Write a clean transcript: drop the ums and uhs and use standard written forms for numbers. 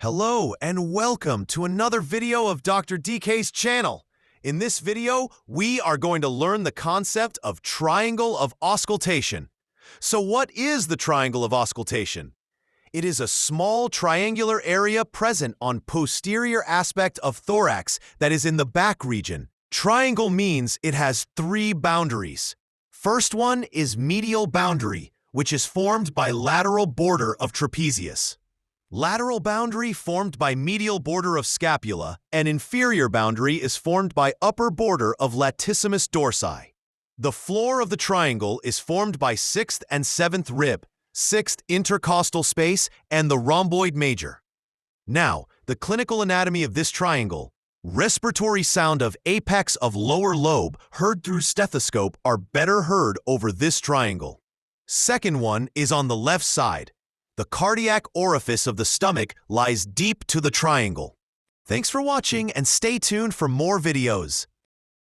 Hello and welcome to another video of Dr. DK's channel. In this video, we are going to learn the concept of triangle of auscultation. So what is the triangle of auscultation? It is a small triangular area present on posterior aspect of thorax that is in the back region. Triangle means it has three boundaries. First one is medial boundary, which is formed by lateral border of trapezius. Lateral boundary formed by medial border of scapula, and inferior boundary is formed by upper border of latissimus dorsi. The floor of the triangle is formed by 6th and 7th rib, 6th intercostal space, and the rhomboid major. Now, the clinical anatomy of this triangle. Respiratory sound of apex of lower lobe heard through stethoscope are better heard over this triangle. Second one is on the left side. The cardiac orifice of the stomach lies deep to the triangle. Thanks for watching and stay tuned for more videos.